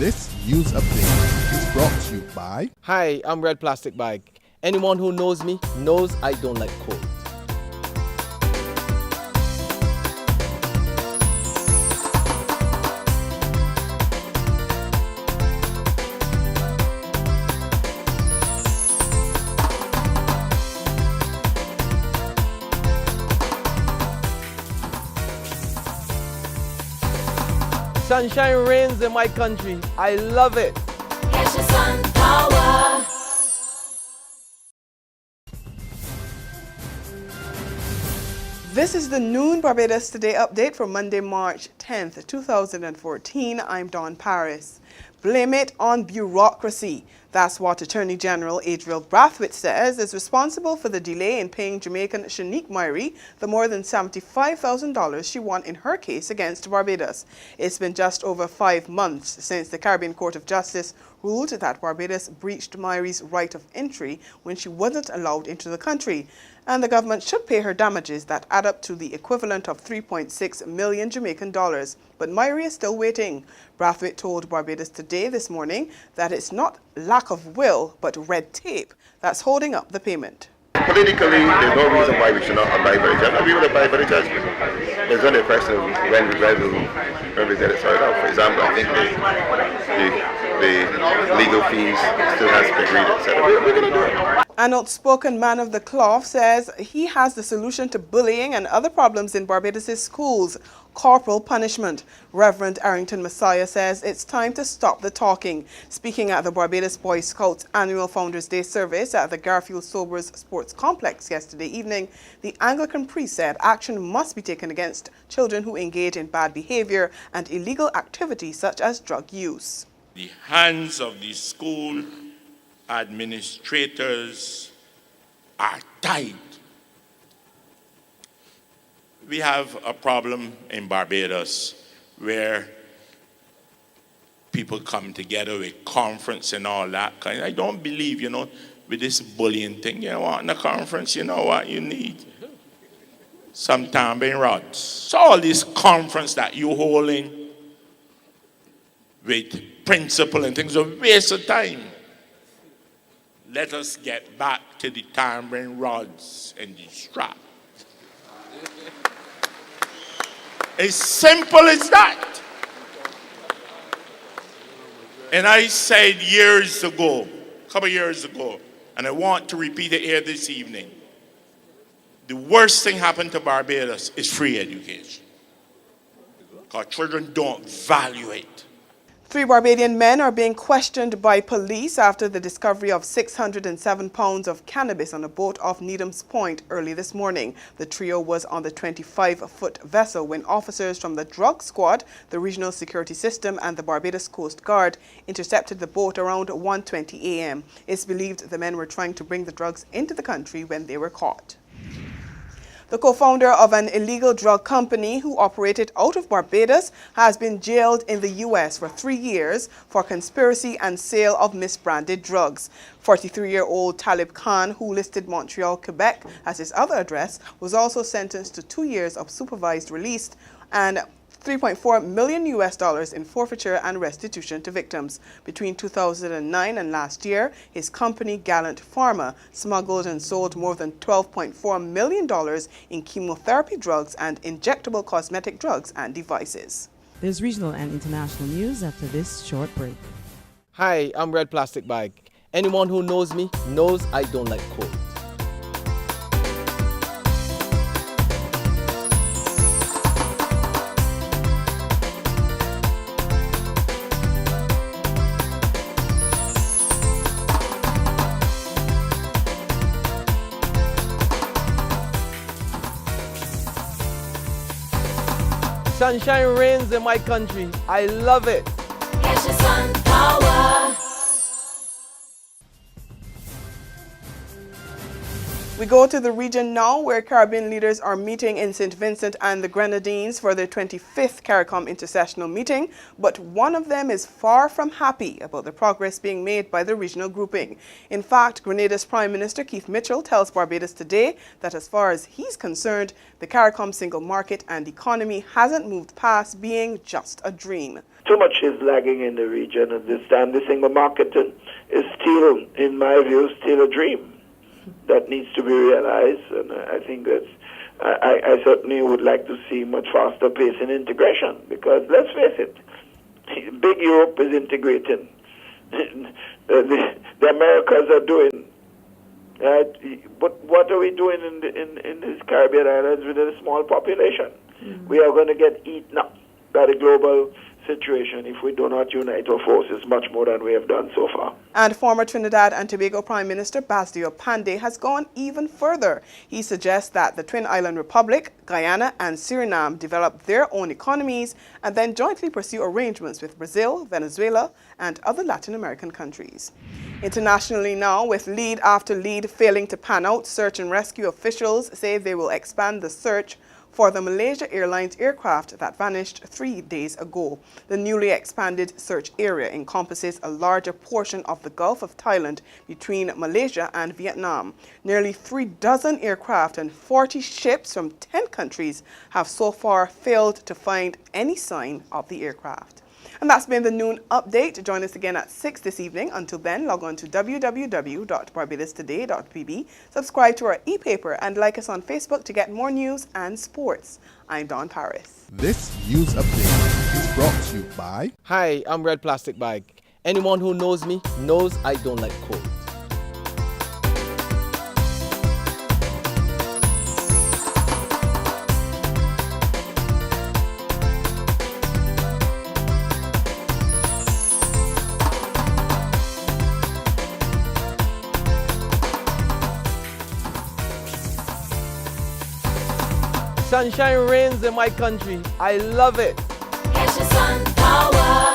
This news update is brought to you by... Hi, I'm Red Plastic Bag. Anyone who knows me knows I don't like cold. Sunshine reigns in my country. I love it. Get your sun power. This is the Noon Barbados Today update for Monday, March 10th, 2014. I'm Dawn Paris. Blame it on bureaucracy. That's what Attorney General Adriel Brathwaite says is responsible for the delay in paying Jamaican Shanique Myrie the more than $75,000 she won in her case against Barbados. It's been just over 5 months since the Caribbean Court of Justice ruled that Barbados breached Myrie's right of entry when she wasn't allowed into the country, and the government should pay her damages that add up to the equivalent of 3.6 million Jamaican dollars. But Myrie is still waiting. Brathwaite told Barbados Today this morning that it's not lack of will, but red tape that's holding up the payment. Politically, there's no reason why we should not abide by the judgment. We will abide by the judgment. There's only a question of when we get it sorted out. For example, I think the legal fees still has to be agreed, etc. We're going to do it. An outspoken man of the cloth says he has the solution to bullying and other problems in Barbados' schools: corporal punishment. Reverend Arrington Messiah says it's time to stop the talking. Speaking at the Barbados Boy Scouts annual Founders Day service at the Garfield Sobers Sports Complex yesterday evening, the Anglican priest said action must be taken against children who engage in bad behavior and illegal activities such as drug use. The hands of the school administrators are tied. We have a problem in Barbados where people come together with conference and all that. I don't believe, with this bullying thing. You want in a conference, you know what you need? Some tambing rods. So all this conference that you holding with principle and things is a waste of time. Let us get back to the tambering rods and the strap. As simple as that. And I said a couple years ago, and I want to repeat it here this evening, the worst thing happened to Barbados is free education. Because children don't value it. 3 Barbadian men are being questioned by police after the discovery of 607 pounds of cannabis on a boat off Needham's Point early this morning. The trio was on the 25-foot vessel when officers from the drug squad, the regional security system, and the Barbados Coast Guard intercepted the boat around 1:20 a.m. It's believed the men were trying to bring the drugs into the country when they were caught. The co-founder of an illegal drug company who operated out of Barbados has been jailed in the U.S. for 3 years for conspiracy and sale of misbranded drugs. 43-year-old Talib Khan, who listed Montreal, Quebec as his other address, was also sentenced to 2 years of supervised release and $3.4 million in forfeiture and restitution to victims. Between 2009 and last year, his company, Gallant Pharma, smuggled and sold more than $12.4 million in chemotherapy drugs and injectable cosmetic drugs and devices. There's regional and international news after this short break. Hi, I'm Red Plastic Bag. Anyone who knows me knows I don't like cold. Sunshine reigns in my country. I love it. Get your sun power. We go to the region now, where Caribbean leaders are meeting in St. Vincent and the Grenadines for their 25th CARICOM intercessional meeting, but one of them is far from happy about the progress being made by the regional grouping. In fact, Grenada's Prime Minister Keith Mitchell tells Barbados Today that as far as he's concerned, the CARICOM single market and economy hasn't moved past being just a dream. too much is lagging in the region at this time. This thing of marketing is still, in my view, still a dream that needs to be realized. And I think that's, I certainly would like to see much faster pace in integration, because let's face it, big Europe is integrating. The Americas are doing. But what are we doing in these Caribbean islands with a small population? We are going to get eaten up by the global situation if we do not unite our forces much more than we have done so far. And former Trinidad and Tobago Prime Minister Bassdio Panday has gone even further. He suggests that the Twin Island Republic, Guyana and Suriname develop their own economies and then jointly pursue arrangements with Brazil, Venezuela and other Latin American countries. Internationally now, with lead after lead failing to pan out, search and rescue officials say they will expand the search for the Malaysia Airlines aircraft that vanished 3 days ago. The newly expanded search area encompasses a larger portion of the Gulf of Thailand between Malaysia and Vietnam. Nearly 36 aircraft and 40 ships from 10 countries have so far failed to find any sign of the aircraft. And that's been the noon update. Join us again at 6 this evening. Until then, log on to www.barbadostoday.pb, subscribe to our e-paper, and like us on Facebook to get more news and sports. I'm Dawn Paris. This news update is brought to you by... Hi, I'm Red Plastic Bag. Anyone who knows me knows I don't like cold. Sunshine reigns in my country. I love it. Get your sun power.